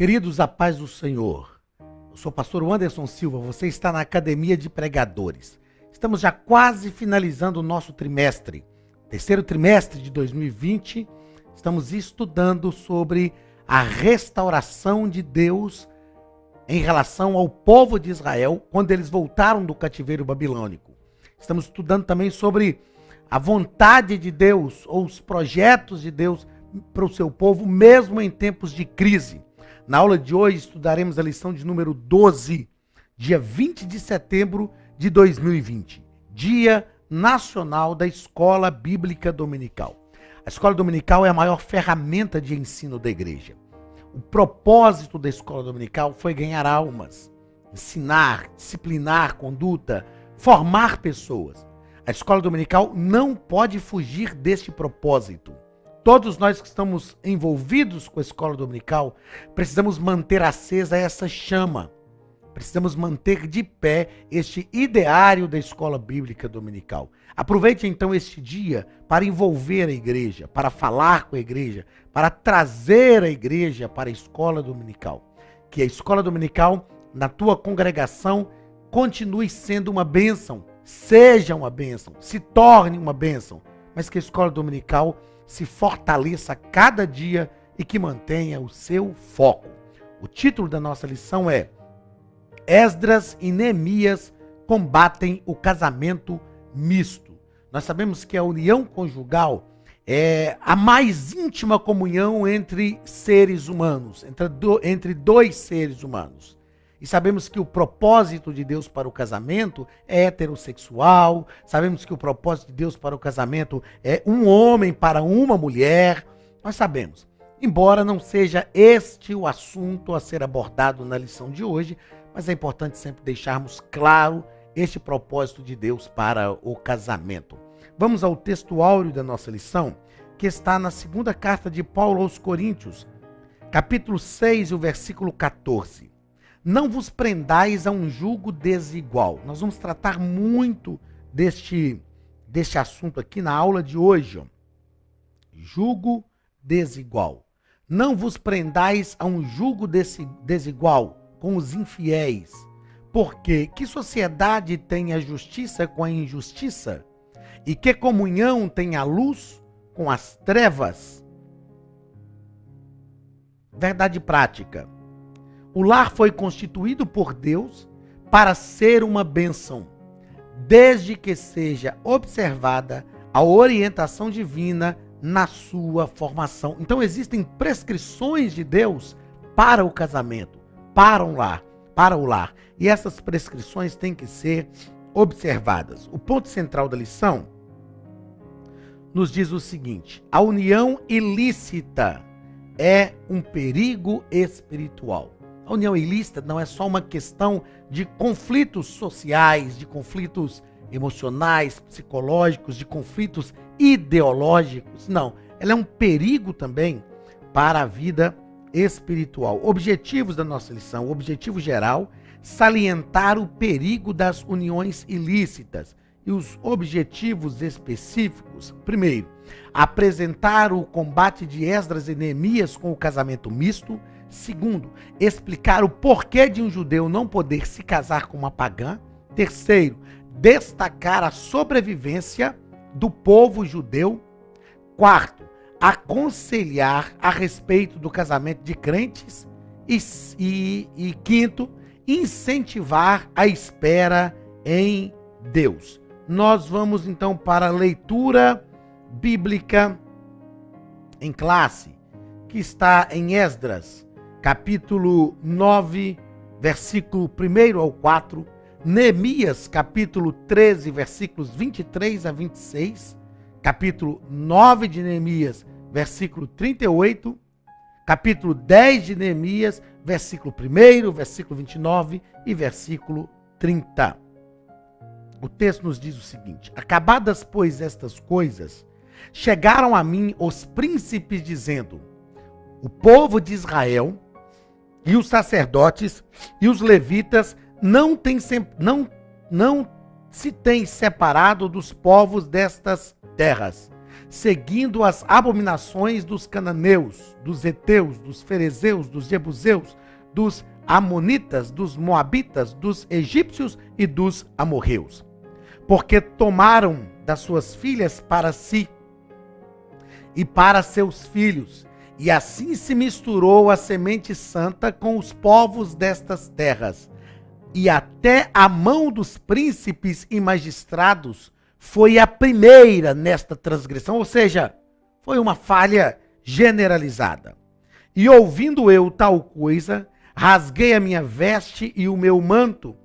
Queridos, a paz do Senhor. Eu sou o pastor Anderson Silva, você está na Academia de Pregadores. Estamos já quase finalizando o nosso trimestre, terceiro trimestre de 2020. Estamos estudando sobre a restauração de Deus em relação ao povo de Israel quando eles voltaram do cativeiro babilônico. Estamos estudando também sobre a vontade de Deus ou os projetos de Deus para o seu povo, mesmo em tempos de crise. Na aula de hoje estudaremos a lição de número 12, dia 20 de setembro de 2020, Dia Nacional da Escola Bíblica Dominical. A escola dominical é a maior ferramenta de ensino da igreja. O propósito da escola dominical foi ganhar almas, ensinar, disciplinar conduta, formar pessoas. A escola dominical não pode fugir deste propósito. Todos nós que estamos envolvidos com a escola dominical, precisamos manter acesa essa chama. Precisamos manter de pé este ideário da escola bíblica dominical. Aproveite então este dia para envolver a igreja, para falar com a igreja, para trazer a igreja para a escola dominical. Que a escola dominical, na tua congregação, continue sendo uma bênção, seja uma bênção, se torne uma bênção, mas que a escola dominical se fortaleça a cada dia e que mantenha o seu foco. O título da nossa lição é Esdras e Neemias combatem o casamento misto. Nós sabemos que a união conjugal é a mais íntima comunhão entre seres humanos, entre dois seres humanos. E sabemos que o propósito de Deus para o casamento é heterossexual. Sabemos que o propósito de Deus para o casamento é um homem para uma mulher. Nós sabemos. Embora não seja este o assunto a ser abordado na lição de hoje, mas é importante sempre deixarmos claro este propósito de Deus para o casamento. Vamos ao texto áureo da nossa lição, que está na segunda carta de Paulo aos Coríntios, capítulo 6, o versículo 14. Não vos prendais a um jugo desigual. Nós vamos tratar muito deste assunto aqui na aula de hoje. Ó. Jugo desigual. Não vos prendais a um jugo desigual com os infiéis. Porque que sociedade tem a justiça com a injustiça? E que comunhão tem a luz com as trevas? Verdade prática. O lar foi constituído por Deus para ser uma bênção, desde que seja observada a orientação divina na sua formação. Então existem prescrições de Deus para o casamento, para o lar. E essas prescrições têm que ser observadas. O ponto central da lição nos diz o seguinte: a união ilícita é um perigo espiritual. A união ilícita não é só uma questão de conflitos sociais, de conflitos emocionais, psicológicos, de conflitos ideológicos. Não, ela é um perigo também para a vida espiritual. Objetivos da nossa lição, o objetivo geral, salientar o perigo das uniões ilícitas. E os objetivos específicos, primeiro, apresentar o combate de Esdras e Neemias com o casamento misto. Segundo, explicar o porquê de um judeu não poder se casar com uma pagã. Terceiro, destacar a sobrevivência do povo judeu. Quarto, aconselhar a respeito do casamento de crentes. E quinto, incentivar a espera em Deus. Nós vamos então para a leitura bíblica em classe, que está em Esdras, capítulo 9, versículo 1 ao 4, Neemias, capítulo 13, versículos 23 a 26, capítulo 9 de Neemias, versículo 38, capítulo 10 de Neemias, versículo 1, versículo 29 e versículo 30. O texto nos diz o seguinte: acabadas, pois, estas coisas, chegaram a mim os príncipes dizendo: o povo de Israel e os sacerdotes e os levitas não se têm separado dos povos destas terras, seguindo as abominações dos cananeus, dos heteus, dos ferezeus, dos jebuseus, dos amonitas, dos moabitas, dos egípcios e dos amorreus. Porque tomaram das suas filhas para si e para seus filhos, e assim se misturou a semente santa com os povos destas terras, e até a mão dos príncipes e magistrados foi a primeira nesta transgressão, ou seja, foi uma falha generalizada. E ouvindo eu tal coisa, rasguei a minha veste e o meu manto,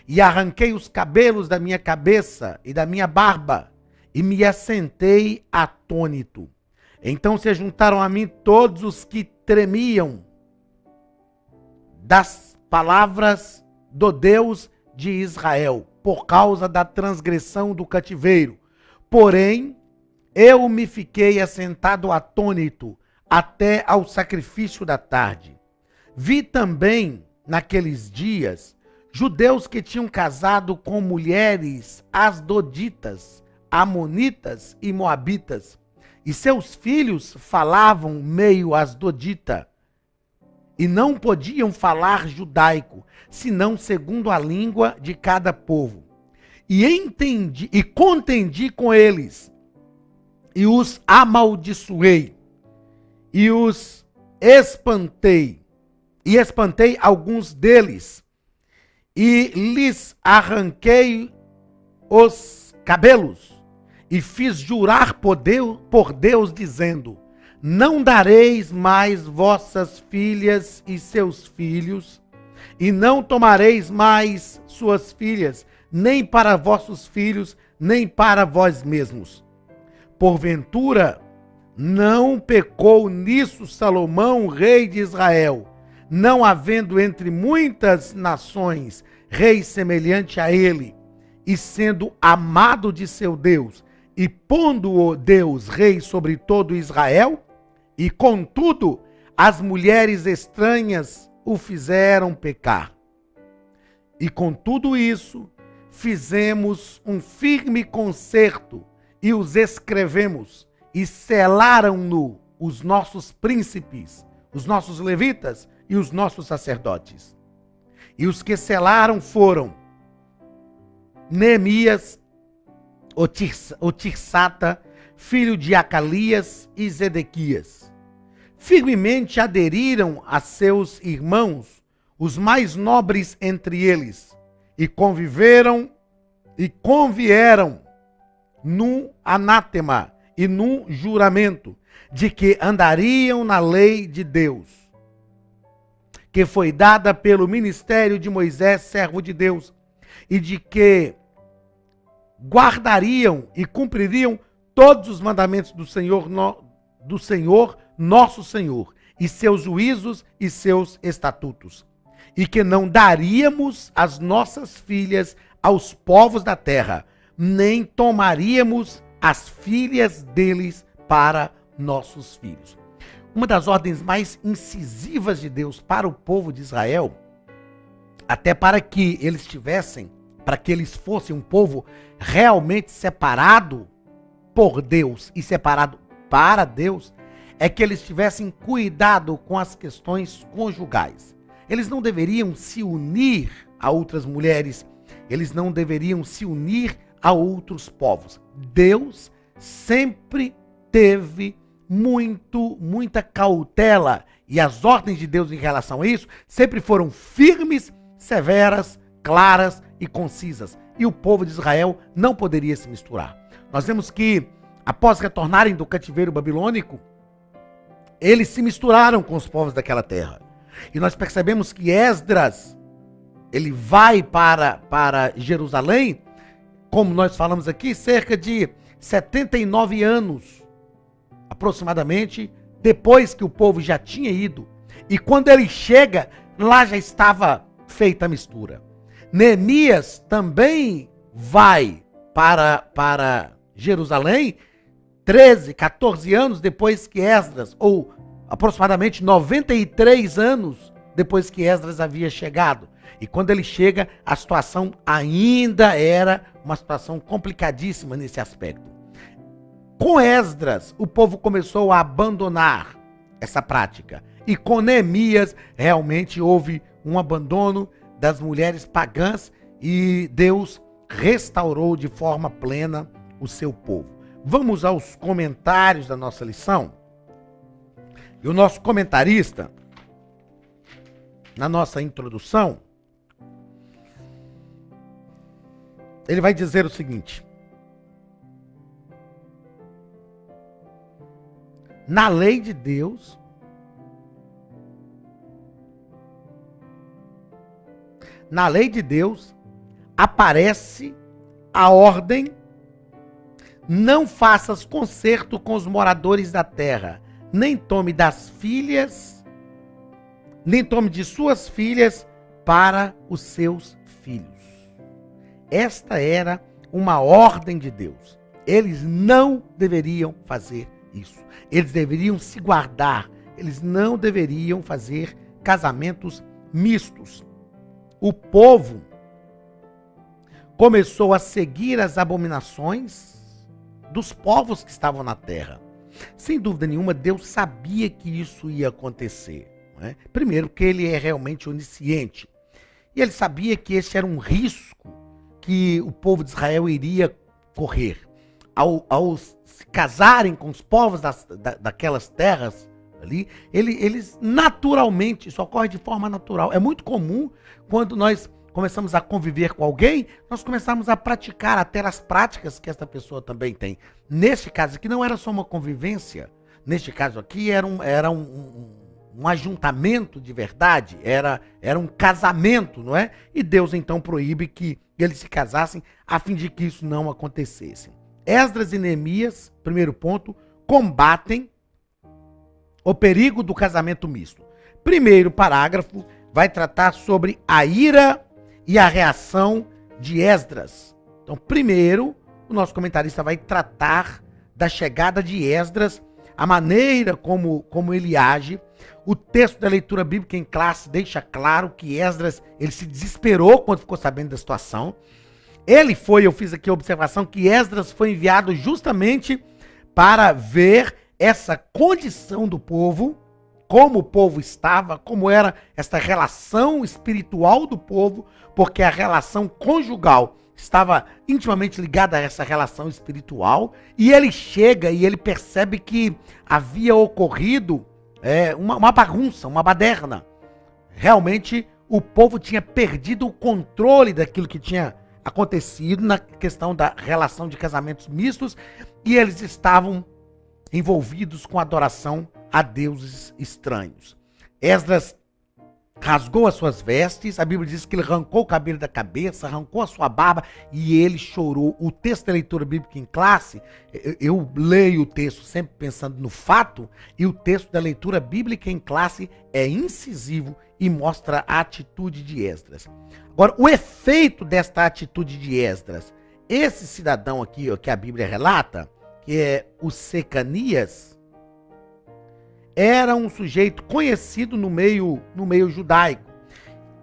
e arranquei os cabelos da minha cabeça e da minha barba, e me assentei atônito. Então se juntaram a mim todos os que tremiam das palavras do Deus de Israel, por causa da transgressão do cativeiro. Porém, eu me fiquei assentado atônito até ao sacrifício da tarde. Vi também, naqueles dias, judeus que tinham casado com mulheres asdoditas, amonitas e moabitas, e seus filhos falavam meio asdodita, e não podiam falar judaico, senão segundo a língua de cada povo. E contendi com eles, e os amaldiçoei, e os espantei, e espantei alguns deles, e lhes arranquei os cabelos, e fiz jurar por Deus, dizendo: não dareis mais vossas filhas e seus filhos, e não tomareis mais suas filhas, nem para vossos filhos, nem para vós mesmos. Porventura, não pecou nisso Salomão, rei de Israel, não havendo entre muitas nações rei semelhante a ele, e sendo amado de seu Deus, e pondo-o Deus rei sobre todo Israel? E contudo, as mulheres estranhas o fizeram pecar. E com tudo isso, fizemos um firme concerto, e os escrevemos, e selaram-no os nossos príncipes, os nossos levitas e os nossos sacerdotes. E os que selaram foram Neemias, o Tirsata, filho de Acalias, e Zedequias. Firmemente aderiram a seus irmãos, os mais nobres entre eles, e convieram num anátema e num juramento de que andariam na lei de Deus, que foi dada pelo ministério de Moisés, servo de Deus, e de que guardariam e cumpririam todos os mandamentos do Senhor, nosso Senhor, e seus juízos e seus estatutos, e que não daríamos as nossas filhas aos povos da terra, nem tomaríamos as filhas deles para nossos filhos. Uma das ordens mais incisivas de Deus para o povo de Israel, até para que eles fossem um povo realmente separado por Deus e separado para Deus, é que eles tivessem cuidado com as questões conjugais. Eles não deveriam se unir a outras mulheres, eles não deveriam se unir a outros povos. Deus sempre teve muita cautela, e as ordens de Deus em relação a isso sempre foram firmes, severas, claras e concisas. E o povo de Israel não poderia se misturar. Nós vemos que, após retornarem do cativeiro babilônico, eles se misturaram com os povos daquela terra. E nós percebemos que Esdras, ele vai para Jerusalém, como nós falamos aqui, cerca de 79 anos, aproximadamente, depois que o povo já tinha ido. E quando ele chega, lá já estava feita a mistura. Neemias também vai para Jerusalém, 13, 14 anos depois que Esdras, ou aproximadamente 93 anos depois que Esdras havia chegado. E quando ele chega, a situação ainda era uma situação complicadíssima nesse aspecto. Com Esdras, o povo começou a abandonar essa prática. E com Neemias, realmente houve um abandono das mulheres pagãs e Deus restaurou de forma plena o seu povo. Vamos aos comentários da nossa lição. E o nosso comentarista, na nossa introdução, ele vai dizer o seguinte: na lei de Deus, aparece a ordem: não faças concerto com os moradores da terra, nem tome de suas filhas para os seus filhos. Esta era uma ordem de Deus. Eles não deveriam fazer isso. Eles deveriam se guardar. Eles não deveriam fazer casamentos mistos. O povo começou a seguir as abominações dos povos que estavam na terra. Sem dúvida nenhuma, Deus sabia que isso ia acontecer, não é? Primeiro, que ele é realmente onisciente. E ele sabia que esse era um risco que o povo de Israel iria correr. Ao se casarem com os povos daquelas terras ali, eles naturalmente, isso ocorre de forma natural. É muito comum quando nós começamos a conviver com alguém, nós começamos a praticar até as práticas que essa pessoa também tem. Neste caso aqui não era só uma convivência, neste caso aqui era um ajuntamento de verdade, era um casamento, não é? E Deus então proíbe que eles se casassem a fim de que isso não acontecesse. Esdras e Neemias, primeiro ponto, combatem o perigo do casamento misto. Primeiro parágrafo vai tratar sobre a ira e a reação de Esdras. Então, primeiro, o nosso comentarista vai tratar da chegada de Esdras, a maneira como ele age. O texto da leitura bíblica em classe deixa claro que Esdras, ele se desesperou quando ficou sabendo da situação. Eu fiz aqui a observação que Esdras foi enviado justamente para ver essa condição do povo, como o povo estava, como era essa relação espiritual do povo, porque a relação conjugal estava intimamente ligada a essa relação espiritual, e ele chega e ele percebe que havia ocorrido uma bagunça, uma baderna. Realmente o povo tinha perdido o controle daquilo que tinha acontecido na questão da relação de casamentos mistos, e eles estavam envolvidos com adoração a deuses estranhos. Esdras rasgou as suas vestes, a Bíblia diz que ele arrancou o cabelo da cabeça, arrancou a sua barba e ele chorou. O texto da leitura bíblica em classe, eu leio o texto sempre pensando no fato, e o texto da leitura bíblica em classe é incisivo e mostra a atitude de Esdras. Agora, o efeito desta atitude de Esdras, esse cidadão aqui, que a Bíblia relata, que é o Secanias, era um sujeito conhecido no meio judaico.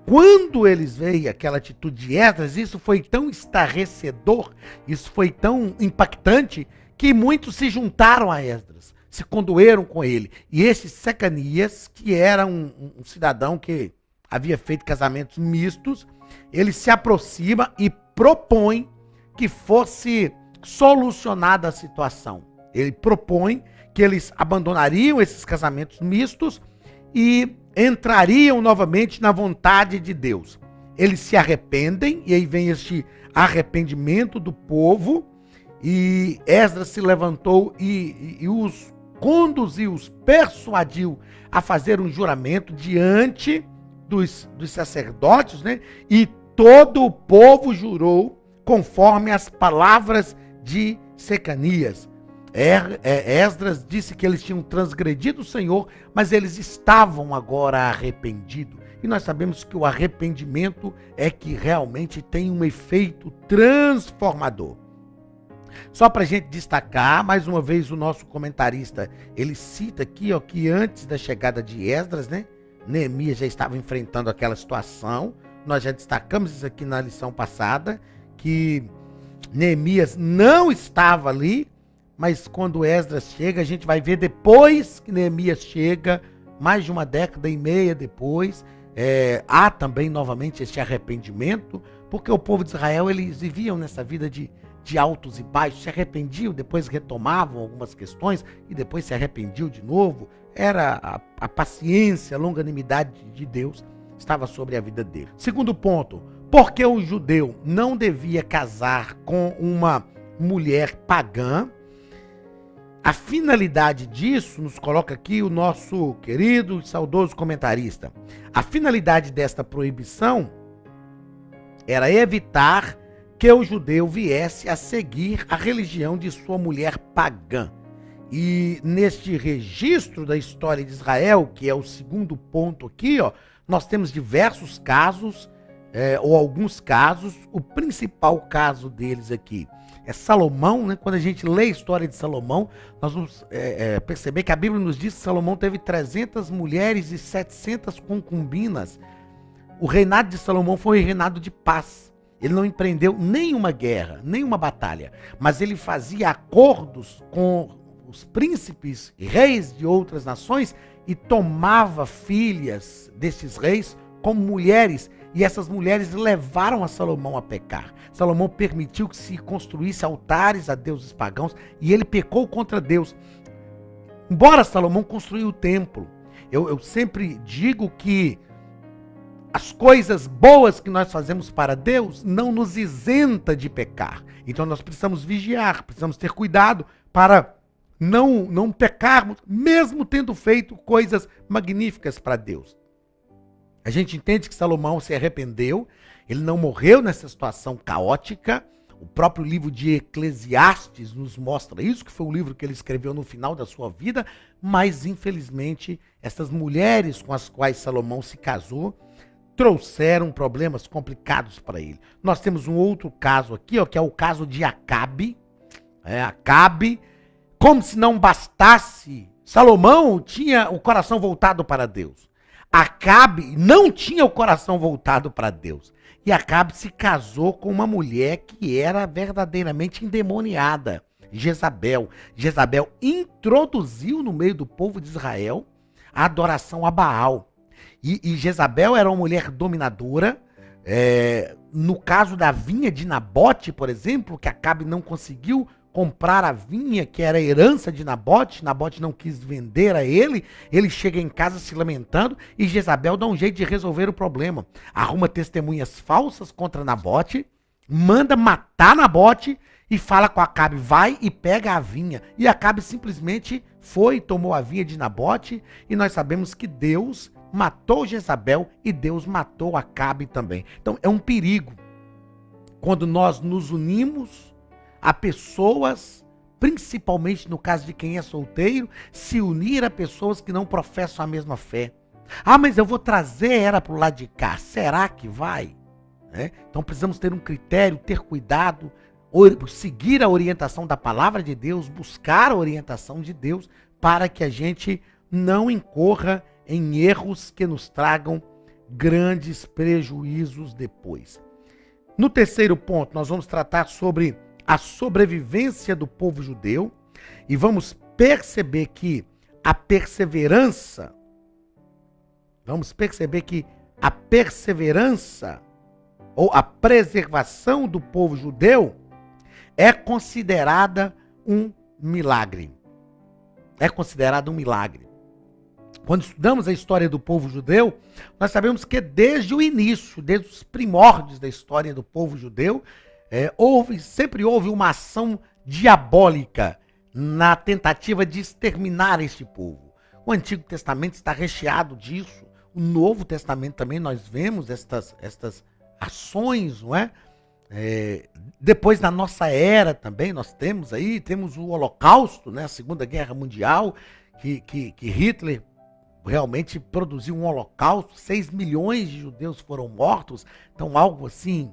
Quando eles veem aquela atitude de Esdras, isso foi tão estarrecedor, isso foi tão impactante, que muitos se juntaram a Esdras, se condoeram com ele. E esse Secanias, que era um cidadão que havia feito casamentos mistos, ele se aproxima e propõe que fosse solucionada a situação. Ele propõe que eles abandonariam esses casamentos mistos e entrariam novamente na vontade de Deus. Eles se arrependem, e aí vem este arrependimento do povo, e Esdras se levantou e os conduziu, os persuadiu a fazer um juramento diante dos sacerdotes, né? E todo o povo jurou conforme as palavras de Secanias. Esdras disse que eles tinham transgredido o Senhor, mas eles estavam agora arrependidos. E nós sabemos que o arrependimento é que realmente tem um efeito transformador. Só para a gente destacar, mais uma vez, o nosso comentarista, ele cita aqui, que antes da chegada de Esdras, né, Neemias já estava enfrentando aquela situação. Nós já destacamos isso aqui na lição passada, que Neemias não estava ali mas quando Esdras chega, a gente vai ver depois que Neemias chega, mais de uma década e meia depois, há também novamente esse arrependimento, porque o povo de Israel, eles viviam nessa vida de altos e baixos, se arrependiam, depois retomavam algumas questões e depois se arrependiam de novo. Era a paciência, a longanimidade de Deus estava sobre a vida dele. Segundo ponto, porque o judeu não devia casar com uma mulher pagã. A finalidade disso, nos coloca aqui o nosso querido e saudoso comentarista, a finalidade desta proibição era evitar que o judeu viesse a seguir a religião de sua mulher pagã. E neste registro da história de Israel, que é o segundo ponto aqui, nós temos diversos casos, ou alguns casos. O principal caso deles aqui é Salomão, né? Quando a gente lê a história de Salomão, nós vamos perceber que a Bíblia nos diz que Salomão teve 300 mulheres e 700 concubinas. O reinado de Salomão foi um reinado de paz. Ele não empreendeu nenhuma guerra, nenhuma batalha, mas ele fazia acordos com os príncipes e reis de outras nações e tomava filhas desses reis como mulheres, e essas mulheres levaram a Salomão a pecar. Salomão permitiu que se construísse altares a deuses pagãos e ele pecou contra Deus. Embora Salomão construiu o templo, eu sempre digo que as coisas boas que nós fazemos para Deus não nos isenta de pecar. Então nós precisamos vigiar, precisamos ter cuidado para não pecarmos, mesmo tendo feito coisas magníficas para Deus. A gente entende que Salomão se arrependeu, ele não morreu nessa situação caótica. O próprio livro de Eclesiastes nos mostra isso, que foi o livro que ele escreveu no final da sua vida, mas infelizmente essas mulheres com as quais Salomão se casou trouxeram problemas complicados para ele. Nós temos um outro caso aqui, que é o caso de Acabe. Acabe, como se não bastasse, Salomão tinha o coração voltado para Deus. Acabe não tinha o coração voltado para Deus. E Acabe se casou com uma mulher que era verdadeiramente endemoniada, Jezabel. Jezabel introduziu no meio do povo de Israel a adoração a Baal. E Jezabel era uma mulher dominadora. No caso da vinha de Nabote, por exemplo, que Acabe não conseguiu comprar a vinha, que era a herança de Nabote, Nabote não quis vender a ele chega em casa se lamentando e Jezabel dá um jeito de resolver o problema. Arruma testemunhas falsas contra Nabote, manda matar Nabote e fala com Acabe, vai e pega a vinha. E Acabe simplesmente foi, tomou a vinha de Nabote, e nós sabemos que Deus matou Jezabel e Deus matou Acabe também. Então é um perigo quando nós nos unimos a pessoas, principalmente no caso de quem é solteiro, se unir a pessoas que não professam a mesma fé. Ah, mas eu vou trazer ela para o lado de cá. Será que vai? Então precisamos ter um critério, ter cuidado, seguir a orientação da palavra de Deus, buscar a orientação de Deus, para que a gente não incorra em erros que nos tragam grandes prejuízos depois. No terceiro ponto, nós vamos tratar sobre a sobrevivência do povo judeu e vamos perceber que a perseverança ou a preservação do povo judeu é considerada um milagre. É considerado um milagre. Quando estudamos a história do povo judeu, nós sabemos que desde o início, desde os primórdios da história do povo judeu, sempre houve uma ação diabólica na tentativa de exterminar este povo. O Antigo Testamento está recheado disso. O Novo Testamento também nós vemos estas ações, não é? Depois da nossa era também nós temos o Holocausto, né? A Segunda Guerra Mundial, que Hitler realmente produziu um holocausto, 6 milhões de judeus foram mortos, então algo assim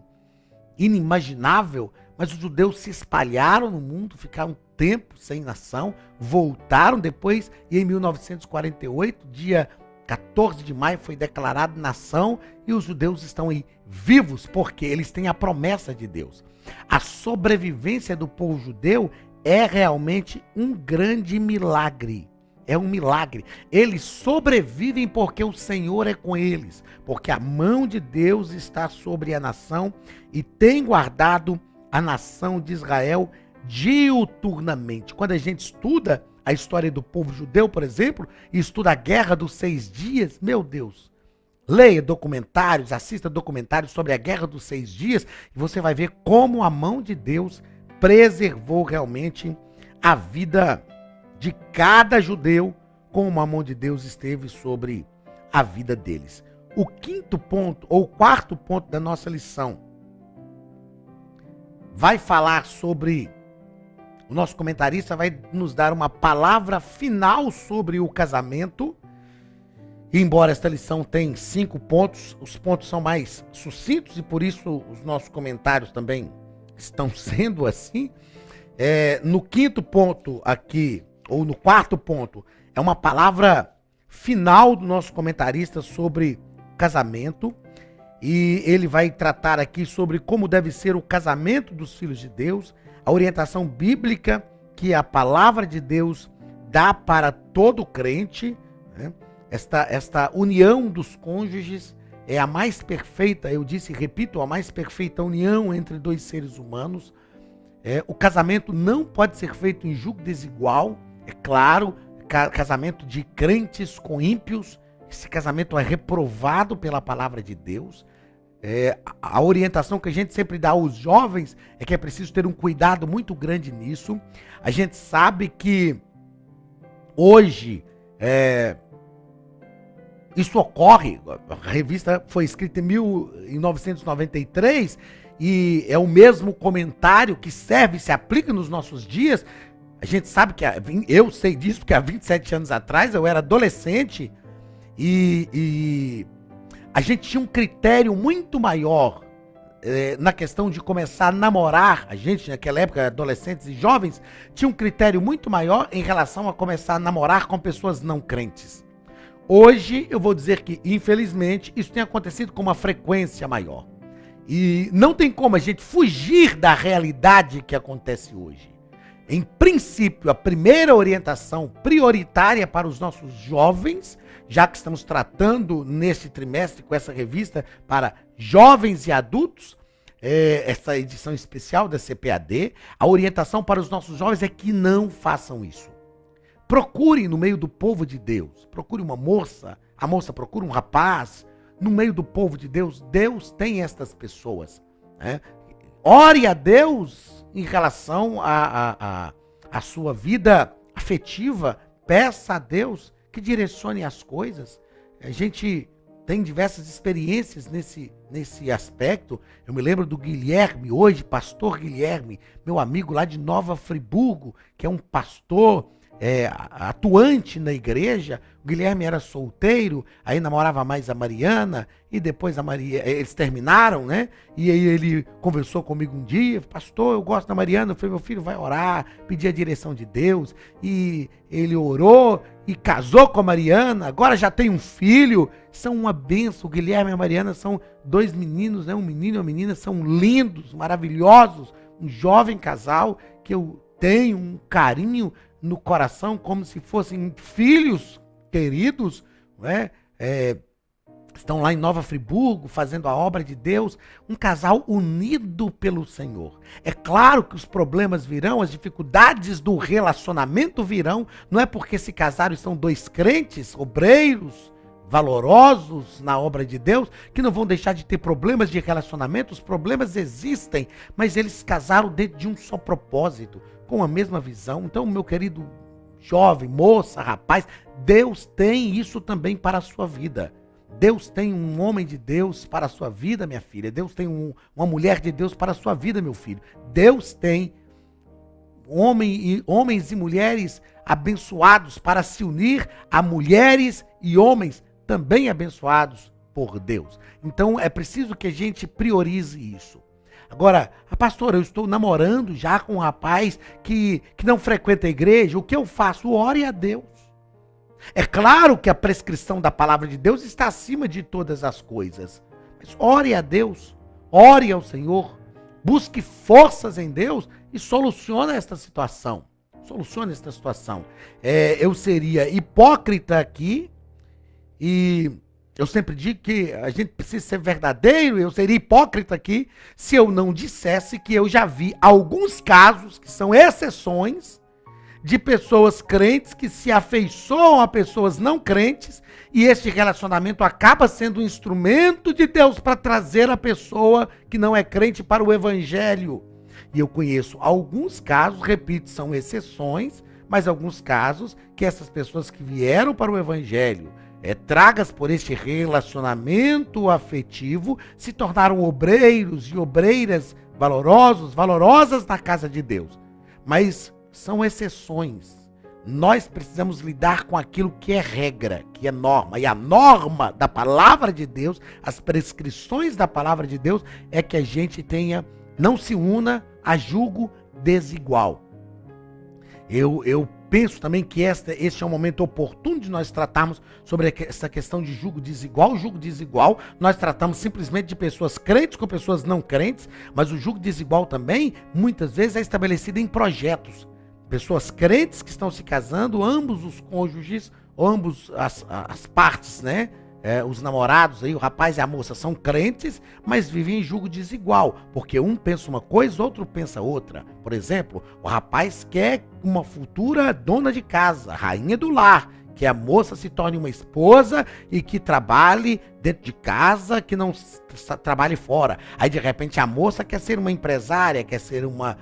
inimaginável, mas os judeus se espalharam no mundo, ficaram um tempo sem nação, voltaram depois e em 1948, dia 14 de maio, foi declarado nação e os judeus estão aí vivos porque eles têm a promessa de Deus. A sobrevivência do povo judeu é realmente um grande milagre. É um milagre. Eles sobrevivem porque o Senhor é com eles, porque a mão de Deus está sobre a nação e tem guardado a nação de Israel diuturnamente. Quando a gente estuda a história do povo judeu, por exemplo, e estuda a Guerra dos 6 Dias, meu Deus, leia documentários, assista documentários sobre a Guerra dos 6 Dias e você vai ver como a mão de Deus preservou realmente a vida de cada judeu, como a mão de Deus esteve sobre a vida deles. O quinto ponto, ou quarto ponto da nossa lição, vai falar sobre, o nosso comentarista vai nos dar uma palavra final sobre o casamento. E embora esta lição tenha 5 pontos, os pontos são mais sucintos e por isso os nossos comentários também estão sendo assim. No quinto ponto aqui, ou no quarto ponto, é uma palavra final do nosso comentarista sobre casamento. E ele vai tratar aqui sobre como deve ser o casamento dos filhos de Deus, a orientação bíblica que a palavra de Deus dá para todo crente, né? Esta união dos cônjuges é a mais perfeita, eu disse e repito, a mais perfeita união entre dois seres humanos. O casamento não pode ser feito em julgo desigual, é claro, casamento de crentes com ímpios, esse casamento é reprovado pela palavra de Deus. A orientação que a gente sempre dá aos jovens é que é preciso ter um cuidado muito grande nisso. A gente sabe que hoje isso ocorre, a revista foi escrita em 1993 e é o mesmo comentário que serve, se aplica nos nossos dias. A gente sabe que, eu sei disso porque há 27 anos atrás eu era adolescente e a gente tinha um critério muito maior na questão de começar a namorar. A gente, naquela época, adolescentes e jovens, tinha um critério muito maior em relação a começar a namorar com pessoas não crentes. Hoje, eu vou dizer que, infelizmente, isso tem acontecido com uma frequência maior. E não tem como a gente fugir da realidade que acontece hoje. Em princípio, a primeira orientação prioritária para os nossos jovens, já que estamos tratando nesse trimestre com essa revista para jovens e adultos, essa edição especial da CPAD, a orientação para os nossos jovens é que não façam isso. Procure no meio do povo de Deus, procure uma moça, a moça procura um rapaz, no meio do povo de Deus, Deus tem estas pessoas, né? Ore a Deus em relação à sua vida afetiva, peça a Deus que direcione as coisas. A gente tem diversas experiências nesse aspecto. Eu me lembro do Guilherme, hoje, pastor Guilherme, meu amigo lá de Nova Friburgo, que é um pastor atuante na igreja. O Guilherme era solteiro, aí namorava mais a Mariana, e depois eles terminaram, né? E aí ele conversou comigo um dia, pastor, eu gosto da Mariana. Eu falei, meu filho, vai orar, pedir a direção de Deus. E ele orou e casou com a Mariana, agora já tem um filho, são uma bênção. O Guilherme e a Mariana são 2 meninos, né? Um menino e uma menina, são lindos, maravilhosos, um jovem casal que eu tenho um carinho no coração, como se fossem filhos queridos, né? Estão lá em Nova Friburgo, fazendo a obra de Deus, um casal unido pelo Senhor. É claro que os problemas virão, as dificuldades do relacionamento virão, não é porque se casaram e são 2 crentes, obreiros, valorosos na obra de Deus, que não vão deixar de ter problemas de relacionamento. Os problemas existem, mas eles casaram dentro de um só propósito, com a mesma visão. Então, meu querido jovem, moça, rapaz, Deus tem isso também para a sua vida. Deus tem um homem de Deus para a sua vida, minha filha. Deus tem uma mulher de Deus para a sua vida, meu filho. Deus tem homens e mulheres abençoados para se unir a mulheres e homens também abençoados por Deus. Então, é preciso que a gente priorize isso. Agora, pastor, eu estou namorando já com um rapaz que não frequenta a igreja. O que eu faço? Ore a Deus. É claro que a prescrição da palavra de Deus está acima de todas as coisas. Mas ore a Deus, ore ao Senhor, busque forças em Deus e soluciona esta situação. Soluciona esta situação. Eu seria hipócrita aqui e eu sempre digo que a gente precisa ser verdadeiro, eu seria hipócrita aqui se eu não dissesse que eu já vi alguns casos, que são exceções, de pessoas crentes que se afeiçoam a pessoas não crentes e este relacionamento acaba sendo um instrumento de Deus para trazer a pessoa que não é crente para o evangelho. E eu conheço alguns casos, repito, são exceções, mas alguns casos que essas pessoas que vieram para o evangelho, tragas por este relacionamento afetivo, se tornaram obreiros e obreiras valorosas na casa de Deus. Mas são exceções. Nós precisamos lidar com aquilo que é regra, que é norma. E a norma da palavra de Deus, as prescrições da palavra de Deus, é que a gente não se una a julgo desigual. Eu penso também que este é um momento oportuno de nós tratarmos sobre essa questão de julgo desigual. O julgo desigual, nós tratamos simplesmente de pessoas crentes com pessoas não crentes, mas o julgo desigual também, muitas vezes, é estabelecido em projetos. Pessoas crentes que estão se casando, ambos os cônjuges, ambos as partes, né? Os namorados aí, o rapaz e a moça são crentes, mas vivem em julgo desigual, porque um pensa uma coisa, outro pensa outra. Por exemplo, o rapaz quer uma futura dona de casa, rainha do lar, que a moça se torne uma esposa e que trabalhe dentro de casa, que não trabalhe fora. Aí, de repente, a moça quer ser uma empresária, quer ser uma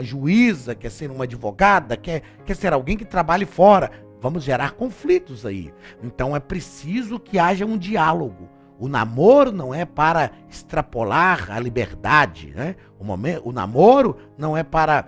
juíza, quer ser uma advogada, quer ser alguém que trabalhe fora. Vamos gerar conflitos aí. Então, é preciso que haja um diálogo. O namoro não é para extrapolar a liberdade, né? O namoro não é para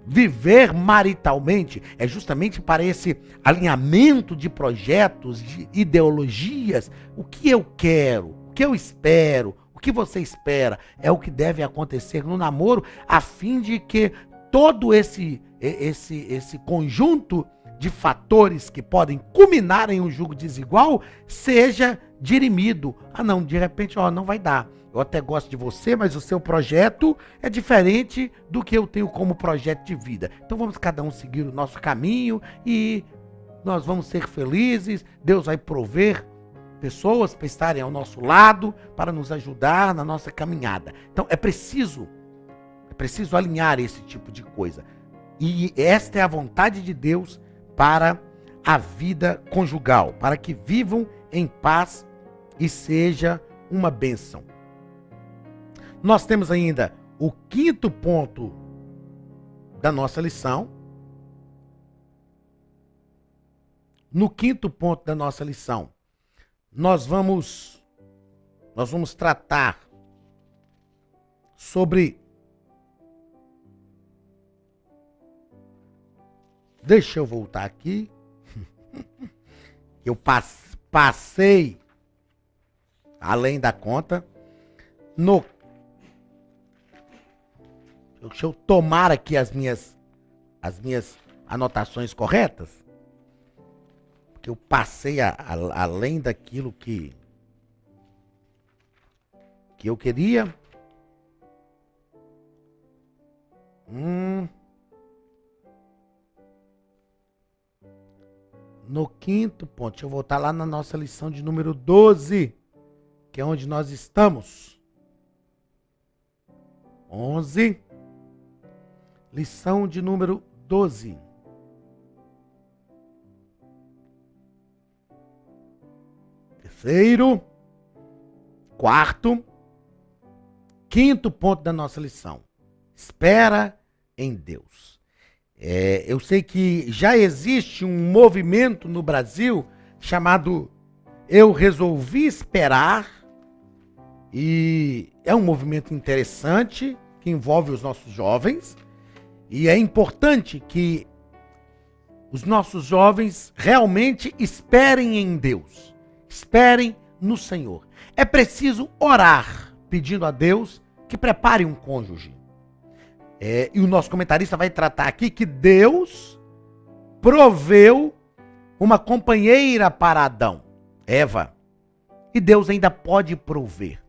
viver maritalmente, é justamente para esse alinhamento de projetos, de ideologias. O que eu quero, o que eu espero, o que você espera, é o que deve acontecer no namoro, a fim de que todo esse conjunto de fatores que podem culminar em um julgo desigual seja dirimido. Não, de repente, não vai dar. Eu até gosto de você, mas o seu projeto é diferente do que eu tenho como projeto de vida. Então vamos cada um seguir o nosso caminho e nós vamos ser felizes. Deus vai prover pessoas para estarem ao nosso lado, para nos ajudar na nossa caminhada. Então é preciso alinhar esse tipo de coisa. E esta é a vontade de Deus para a vida conjugal, para que vivam em paz e seja uma bênção. Nós temos ainda o quinto ponto da nossa lição. No quinto ponto da nossa lição, nós vamos tratar sobre... Deixa eu voltar aqui. Eu passei além da conta. Deixa eu tomar aqui as minhas anotações corretas. Porque eu passei além daquilo que eu queria. No quinto ponto, deixa eu voltar lá na nossa lição de número 12, que é onde nós estamos. 11, lição de número 12. Terceiro, quarto, quinto ponto da nossa lição. Espera em Deus. Eu sei que já existe um movimento no Brasil chamado Eu Resolvi Esperar, e é um movimento interessante que envolve os nossos jovens, e é importante que os nossos jovens realmente esperem em Deus, esperem no Senhor. É preciso orar pedindo a Deus que prepare um cônjuge. E o nosso comentarista vai tratar aqui que Deus proveu uma companheira para Adão, Eva. E Deus ainda pode prover.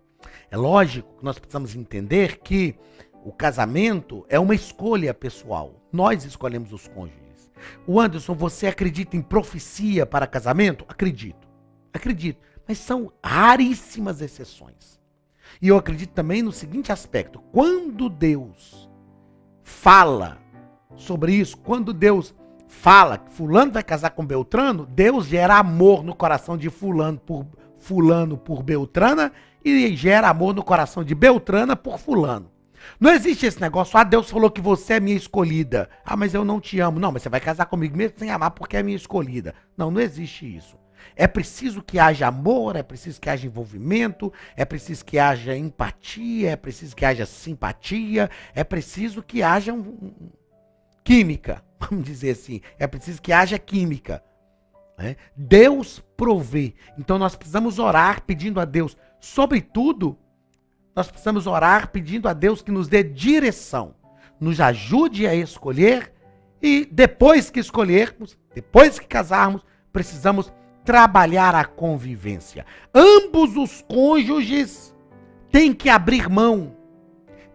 É lógico que nós precisamos entender que O casamento é uma escolha pessoal. Nós escolhemos os cônjuges. O Anderson, você acredita em profecia para casamento? Acredito. Acredito. Mas são raríssimas exceções. E eu acredito também no seguinte aspecto. Quando Deus fala sobre isso, quando Deus fala que fulano vai casar com Beltrano, Deus gera amor no coração de fulano por Beltrana e gera amor no coração de Beltrana por fulano. Não existe esse negócio, Deus falou que você é minha escolhida. Mas eu não te amo. Não, mas você vai casar comigo mesmo sem amar porque é minha escolhida. Não, não existe isso. É preciso que haja amor, é preciso que haja envolvimento, é preciso que haja empatia, é preciso que haja simpatia, é preciso que haja química, vamos dizer assim. É preciso que haja química. Né? Deus provê. Então nós precisamos orar pedindo a Deus, sobretudo, nós precisamos orar pedindo a Deus que nos dê direção, nos ajude a escolher e depois que escolhermos, depois que casarmos, precisamos trabalhar a convivência. Ambos os cônjuges têm que abrir mão,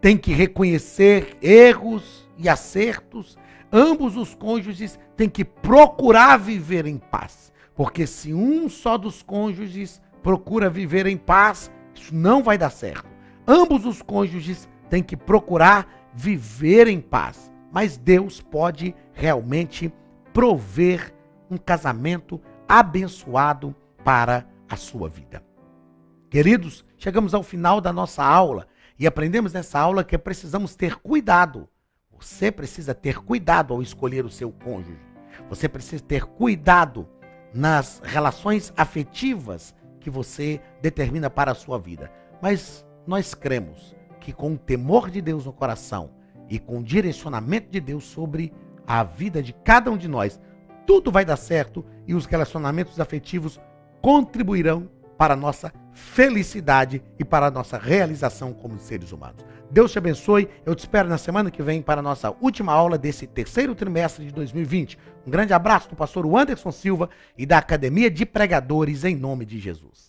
têm que reconhecer erros e acertos. Ambos os cônjuges têm que procurar viver em paz. Porque se um só dos cônjuges procura viver em paz, isso não vai dar certo. Ambos os cônjuges têm que procurar viver em paz. Mas Deus pode realmente prover um casamento abençoado para a sua vida. Queridos, chegamos ao final da nossa aula e aprendemos nessa aula que precisamos ter cuidado. Você precisa ter cuidado ao escolher o seu cônjuge. Você precisa ter cuidado nas relações afetivas que você determina para a sua vida. Mas nós cremos que com o temor de Deus no coração e com o direcionamento de Deus sobre a vida de cada um de nós, tudo vai dar certo e os relacionamentos afetivos contribuirão para a nossa felicidade e para a nossa realização como seres humanos. Deus te abençoe. Eu te espero na semana que vem para a nossa última aula desse terceiro trimestre de 2020. Um grande abraço do pastor Anderson Silva e da Academia de Pregadores em nome de Jesus.